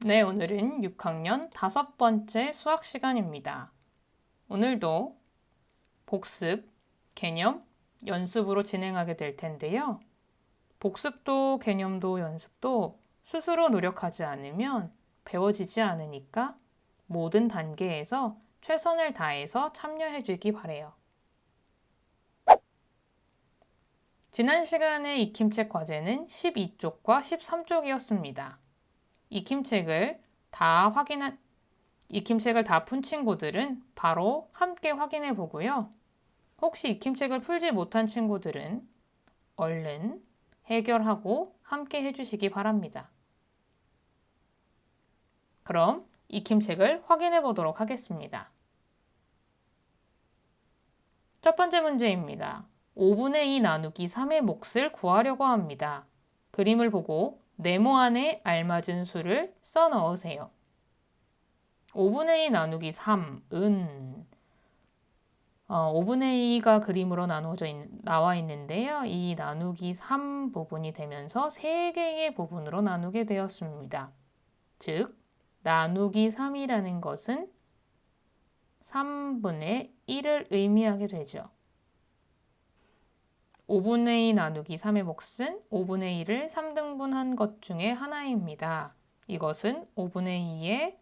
네, 오늘은 6학년 5번째 수학 시간입니다. 오늘도 복습, 개념, 연습으로 진행하게 될 텐데요. 복습도 개념도 연습도 스스로 노력하지 않으면 배워지지 않으니까 모든 단계에서 최선을 다해서 참여해 주기 바래요. 지난 시간에 익힘책 과제는 12쪽과 13쪽이었습니다. 익힘책을 다 푼 친구들은 바로 함께 확인해 보고요. 혹시 익힘책을 풀지 못한 친구들은 얼른 해결하고 함께 해주시기 바랍니다. 그럼 익힘책을 확인해 보도록 하겠습니다. 첫 번째 문제입니다. 5분의 2 나누기 3의 몫을 구하려고 합니다. 그림을 보고 네모 안에 알맞은 수를 써 넣으세요. 5분의 2 나누기 3은 5분의 2가 그림으로 나와 있는데요. 이 나누기 3 부분이 되면서 3개의 부분으로 나누게 되었습니다. 즉, 나누기 3이라는 것은 3분의 1을 의미하게 되죠. 5분의 2 나누기 3의 몫은 5분의 1을 3등분한 것 중에 하나입니다. 이것은 5분의 2의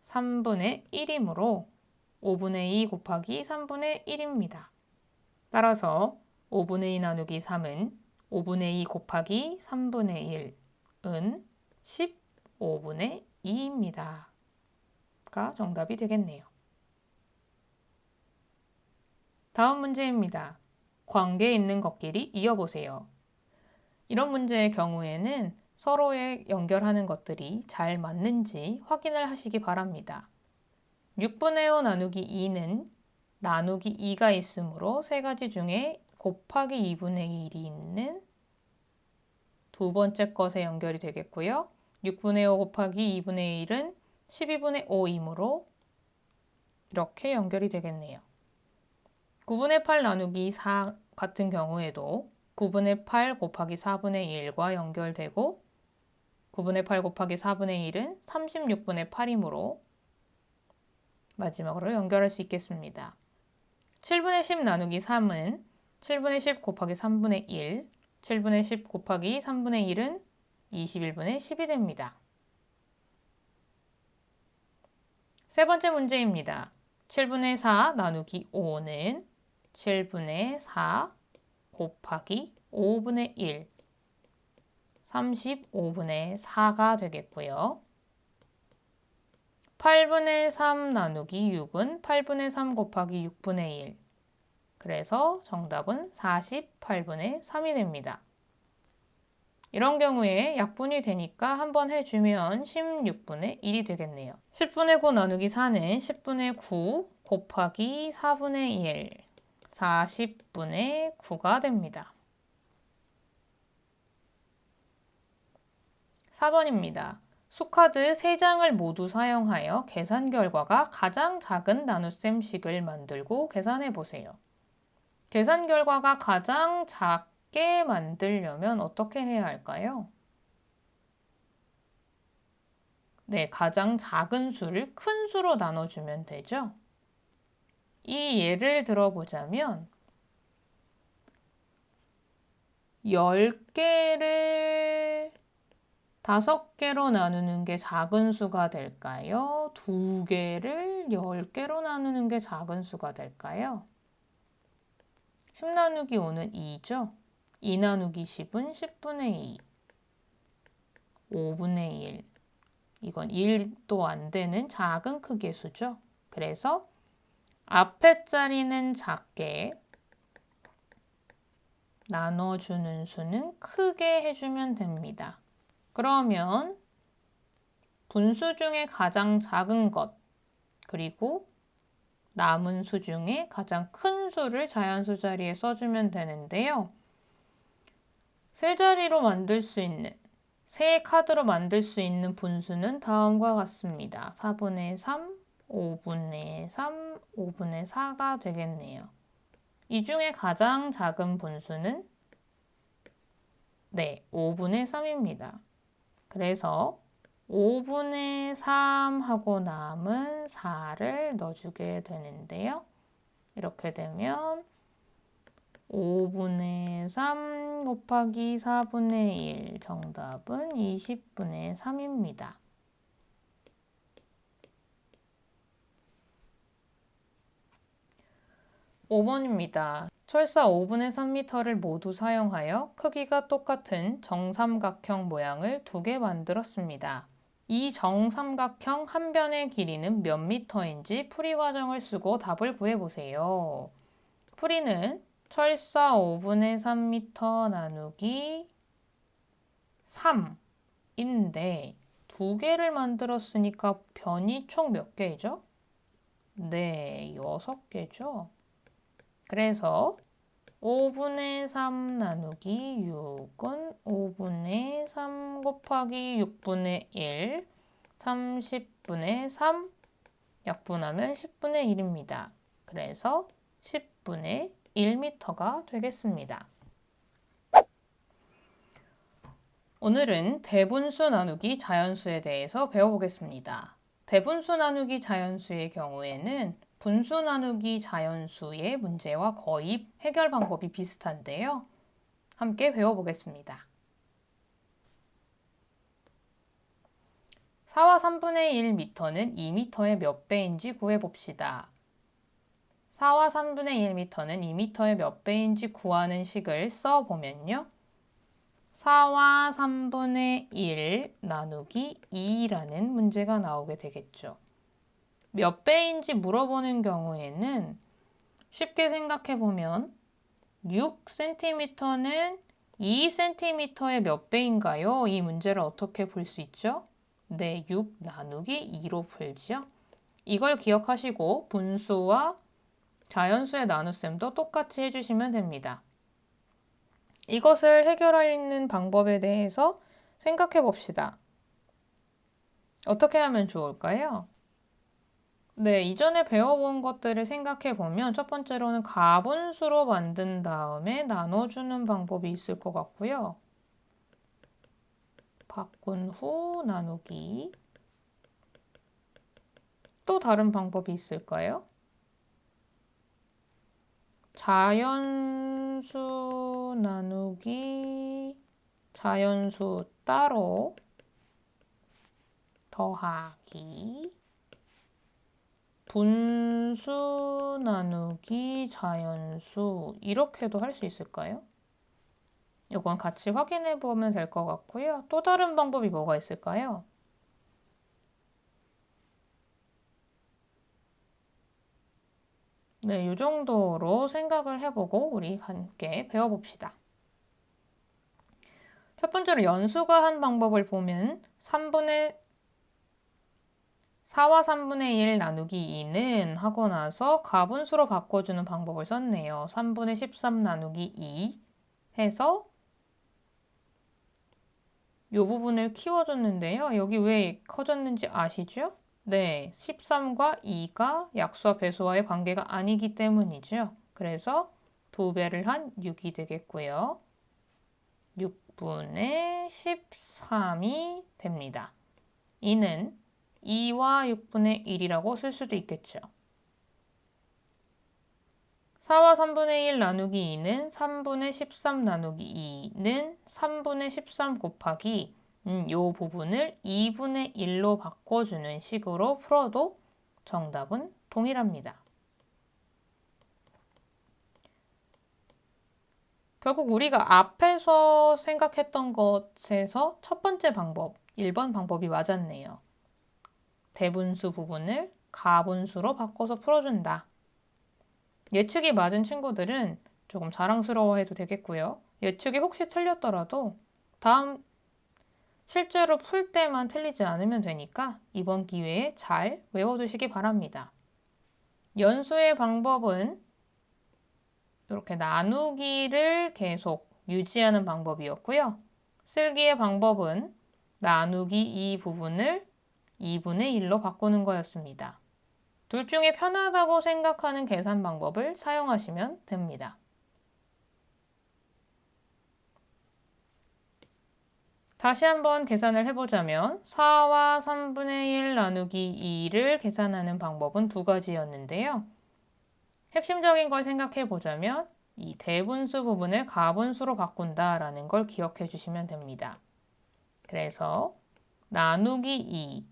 3분의 1이므로 5분의 2 곱하기 3분의 1입니다. 따라서 5분의 2 나누기 3은 5분의 2 곱하기 3분의 1은 15분의 2입니다. 가 정답이 되겠네요. 다음 문제입니다. 관계 있는 것끼리 이어보세요. 이런 문제의 경우에는 서로에 연결하는 것들이 잘 맞는지 확인을 하시기 바랍니다. 6분의 5 나누기 2는 나누기 2가 있으므로 세 가지 중에 곱하기 2분의 1이 있는 두 번째 것에 연결이 되겠고요. 6분의 5 곱하기 2분의 1은 12분의 5이므로 이렇게 연결이 되겠네요. 9분의 8 나누기 4 같은 경우에도 9분의 8 곱하기 4분의 1과 연결되고 9분의 8 곱하기 4분의 1은 36분의 8이므로 마지막으로 연결할 수 있겠습니다. 7분의 10 나누기 3은 7분의 10 곱하기 3분의 1, 7분의 10 곱하기 3분의 1은 21분의 10이 됩니다. 세 번째 문제입니다. 7분의 4 나누기 5는 7분의 4 곱하기 5분의 1, 35분의 4가 되겠고요. 8분의 3 나누기 6은 8분의 3 곱하기 6분의 1. 그래서 정답은 48분의 3이 됩니다. 이런 경우에 약분이 되니까 한번 해주면 16분의 1이 되겠네요. 10분의 9 나누기 4는 10분의 9 곱하기 4분의 1, 40분의 9가 됩니다. 4번입니다. 수카드 3장을 모두 사용하여 계산 결과가 가장 작은 나눗셈식을 만들고 계산해 보세요. 계산 결과가 가장 작게 만들려면 어떻게 해야 할까요? 네, 가장 작은 수를 큰 수로 나눠주면 되죠. 이 예를 들어보자면 10개를 5개로 나누는 게 작은 수가 될까요? 2개를 10개로 나누는 게 작은 수가 될까요? 10 나누기 5는 2죠. 2 나누기 10은 10분의 2. 5분의 1. 이건 1도 안 되는 작은 크기의 수죠. 그래서 앞에 자리는 작게 나눠주는 수는 크게 해주면 됩니다. 그러면 분수 중에 가장 작은 것 그리고 남은 수 중에 가장 큰 수를 자연수 자리에 써주면 되는데요. 세 자리로 만들 수 있는 세 카드로 만들 수 있는 분수는 다음과 같습니다. 4분의 3, 5분의 3, 5분의 4가 되겠네요. 이 중에 가장 작은 분수는 5분의 3입니다. 그래서 5분의 3 하고 남은 4를 넣어주게 되는데요. 이렇게 되면 5분의 3 곱하기 4분의 1 정답은 20분의 3입니다. 5번입니다. 철사 5분의 3m를 모두 사용하여 크기가 똑같은 정삼각형 모양을 2개 만들었습니다. 이 정삼각형 한 변의 길이는 몇 미터인지 풀이 과정을 쓰고 답을 구해보세요. 풀이는 철사 5분의 3m 나누기 3인데 2개를 만들었으니까 변이 총 몇 개죠? 네, 6개죠. 그래서 5분의 3 나누기 6은 5분의 3 곱하기 6분의 1, 30분의 3 약분하면 10분의 1입니다. 그래서 10분의 1m가 되겠습니다. 오늘은 대분수 나누기 자연수에 대해서 배워보겠습니다. 대분수 나누기 자연수의 경우에는 분수 나누기 자연수의 문제와 거의 해결 방법이 비슷한데요. 함께 배워보겠습니다. 4와 3분의 1m는 2m의 몇 배인지 구해봅시다. 4와 3분의 1m는 2m의 몇 배인지 구하는 식을 써보면요. 4와 3분의 1 나누기 2라는 문제가 나오게 되겠죠. 몇 배인지 물어보는 경우에는 쉽게 생각해보면 6cm는 2cm의 몇 배인가요? 이 문제를 어떻게 풀 수 있죠? 네, 6 나누기 2로 풀죠. 이걸 기억하시고 분수와 자연수의 나눗셈도 똑같이 해주시면 됩니다. 이것을 해결하는 방법에 대해서 생각해 봅시다. 어떻게 하면 좋을까요? 네, 이전에 배워본 것들을 생각해 보면 첫 번째로는 가분수로 만든 다음에 나눠주는 방법이 있을 것 같고요. 바꾼 후 나누기. 또 다른 방법이 있을까요? 자연수 나누기 자연수 따로 더하기 분수 나누기 자연수 이렇게도 할 수 있을까요? 이건 같이 확인해 보면 될 것 같고요. 또 다른 방법이 뭐가 있을까요? 네, 이 정도로 생각을 해보고 우리 함께 배워봅시다. 첫 번째로 연수가 한 방법을 보면 4와 3분의 1 나누기 2는 하고 나서 가분수로 바꿔주는 방법을 썼네요. 3분의 13 나누기 2 해서 이 부분을 키워줬는데요. 여기 왜 커졌는지 아시죠? 네, 13과 2가 약수와 배수와의 관계가 아니기 때문이죠. 그래서 2배를 한 6이 되겠고요. 6분의 13이 됩니다. 이는 2와 6분의 1이라고 쓸 수도 있겠죠. 4와 3분의 1 나누기 2는 3분의 13 나누기 2는 3분의 13 곱하기 이 부분을 2분의 1로 바꿔주는 식으로 풀어도 정답은 동일합니다. 결국 우리가 앞에서 생각했던 것에서 첫 번째 방법, 1번 방법이 맞았네요. 대분수 부분을 가분수로 바꿔서 풀어준다. 예측이 맞은 친구들은 조금 자랑스러워해도 되겠고요. 예측이 혹시 틀렸더라도 다음 실제로 풀 때만 틀리지 않으면 되니까 이번 기회에 잘 외워두시기 바랍니다. 연수의 방법은 이렇게 나누기를 계속 유지하는 방법이었고요. 쓸기의 방법은 나누기 이 부분을 2분의 1로 바꾸는 거였습니다. 둘 중에 편하다고 생각하는 계산 방법을 사용하시면 됩니다. 다시 한번 계산을 해보자면 4와 3분의 1 나누기 2를 계산하는 방법은 두 가지였는데요. 핵심적인 걸 생각해 보자면 이 대분수 부분을 가분수로 바꾼다라는 걸 기억해 주시면 됩니다. 그래서 나누기 2,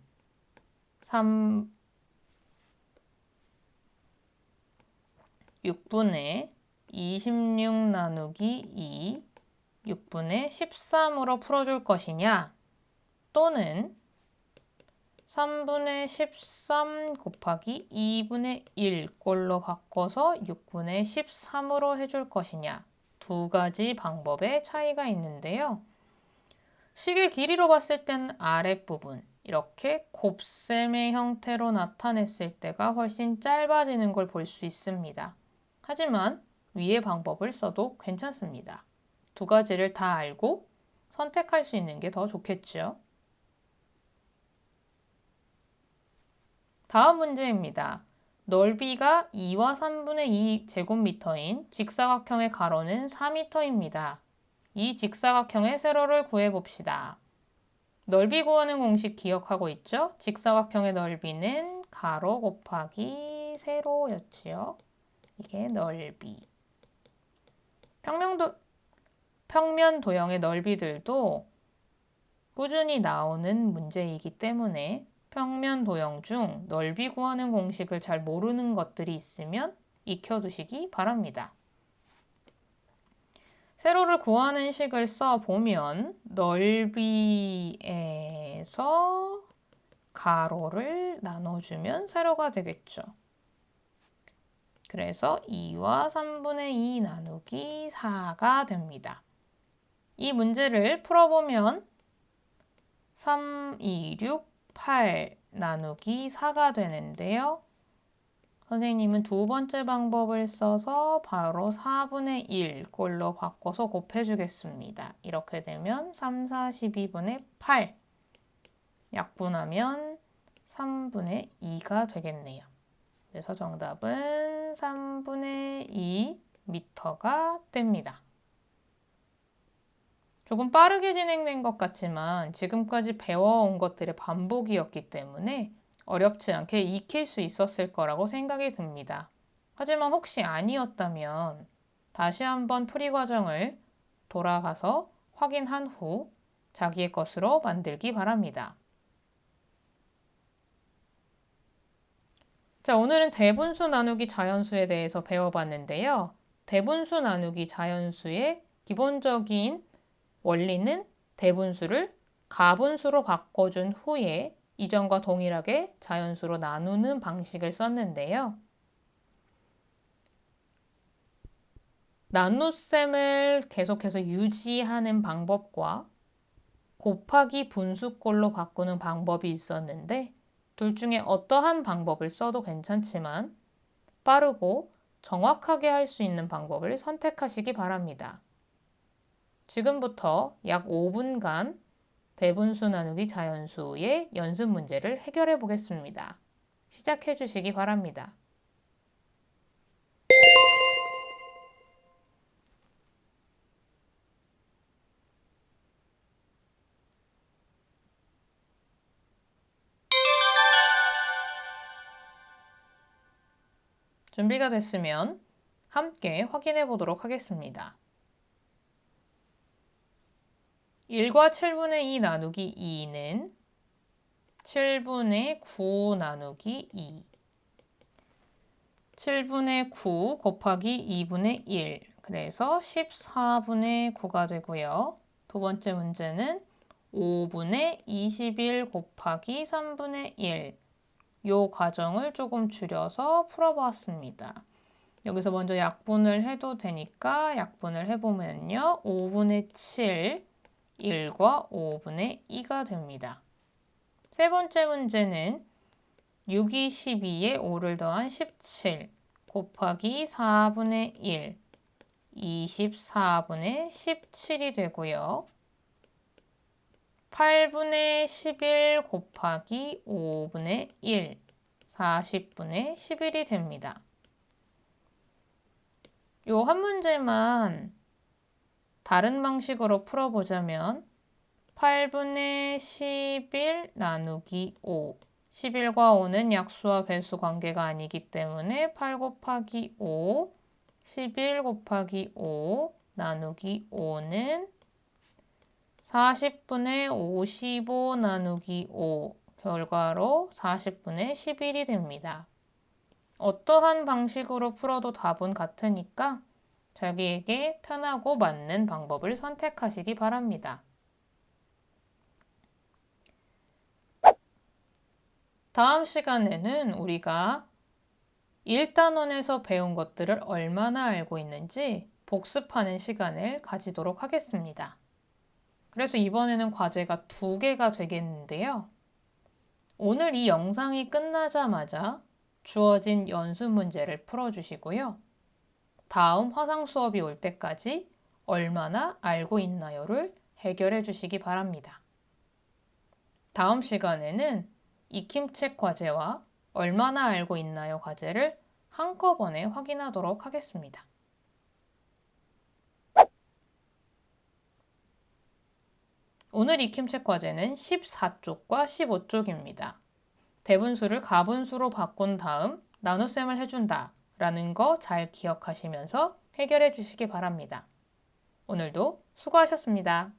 6분의 26 나누기 2, 6분의 13으로 풀어줄 것이냐, 또는 3분의 13 곱하기 2분의 1 꼴로 바꿔서 6분의 13으로 해줄 것이냐, 두 가지 방법의 차이가 있는데요. 식의 길이로 봤을 땐 아랫부분 이렇게 곱셈의 형태로 나타냈을 때가 훨씬 짧아지는 걸 볼 수 있습니다. 하지만 위의 방법을 써도 괜찮습니다. 두 가지를 다 알고 선택할 수 있는 게 더 좋겠죠. 다음 문제입니다. 넓이가 2와 3분의 2 제곱미터인 직사각형의 가로는 4m입니다. 이 직사각형의 세로를 구해봅시다. 넓이 구하는 공식 기억하고 있죠? 직사각형의 넓이는 가로 곱하기 세로였지요. 이게 넓이. 평면 도형의 넓이들도 꾸준히 나오는 문제이기 때문에 평면 도형 중 넓이 구하는 공식을 잘 모르는 것들이 있으면 익혀두시기 바랍니다. 세로를 구하는 식을 써보면 넓이에서 가로를 나눠주면 세로가 되겠죠. 그래서 2와 3분의 2 나누기 4가 됩니다. 이 문제를 풀어보면 3, 2, 6, 8 나누기 4가 되는데요. 선생님은 두 번째 방법을 써서 바로 4분의 1 꼴로 바꿔서 곱해주겠습니다. 이렇게 되면 3, 4, 12분의 8 약분하면 3분의 2가 되겠네요. 그래서 정답은 3분의 2m가 됩니다. 조금 빠르게 진행된 것 같지만 지금까지 배워온 것들의 반복이었기 때문에 어렵지 않게 익힐 수 있었을 거라고 생각이 듭니다. 하지만 혹시 아니었다면 다시 한번 풀이 과정을 돌아가서 확인한 후 자기의 것으로 만들기 바랍니다. 자, 오늘은 대분수 나누기 자연수에 대해서 배워봤는데요. 대분수 나누기 자연수의 기본적인 원리는 대분수를 가분수로 바꿔준 후에 이전과 동일하게 자연수로 나누는 방식을 썼는데요. 나눗셈을 계속해서 유지하는 방법과 곱하기 분수꼴로 바꾸는 방법이 있었는데 둘 중에 어떠한 방법을 써도 괜찮지만 빠르고 정확하게 할 수 있는 방법을 선택하시기 바랍니다. 지금부터 약 5분간 대분수 나누기 자연수의 연습 문제를 해결해 보겠습니다. 시작해 주시기 바랍니다. 준비가 됐으면 함께 확인해 보도록 하겠습니다. 1과 7분의 2 나누기 2는 7분의 9 나누기 2. 7분의 9 곱하기 2분의 1. 그래서 14분의 9가 되고요. 두 번째 문제는 5분의 21 곱하기 3분의 1. 요 과정을 조금 줄여서 풀어보았습니다. 여기서 먼저 약분을 해도 되니까 약분을 해보면요. 5분의 7, 1과 5분의 2가 됩니다. 세 번째 문제는 6이 12에 5를 더한 17 곱하기 4분의 1, 24분의 17이 되고요. 8분의 11 곱하기 5분의 1, 40분의 11이 됩니다. 요 한 문제만 다른 방식으로 풀어보자면 8분의 11 나누기 5. 11과 5는 약수와 배수 관계가 아니기 때문에 8 곱하기 5, 11 곱하기 5 나누기 5는 40분의 55 나누기 5. 결과로 40분의 11이 됩니다. 어떠한 방식으로 풀어도 답은 같으니까 자기에게 편하고 맞는 방법을 선택하시기 바랍니다. 다음 시간에는 우리가 1단원에서 배운 것들을 얼마나 알고 있는지 복습하는 시간을 가지도록 하겠습니다. 그래서 이번에는 과제가 2개가 되겠는데요. 오늘 이 영상이 끝나자마자 주어진 연습 문제를 풀어주시고요. 다음 화상 수업이 올 때까지 얼마나 알고 있나요를 해결해 주시기 바랍니다. 다음 시간에는 익힘책 과제와 얼마나 알고 있나요 과제를 한꺼번에 확인하도록 하겠습니다. 오늘 익힘책 과제는 14쪽과 15쪽입니다. 대분수를 가분수로 바꾼 다음 나눗셈을 해준다 라는 거 잘 기억하시면서 해결해 주시기 바랍니다. 오늘도 수고하셨습니다.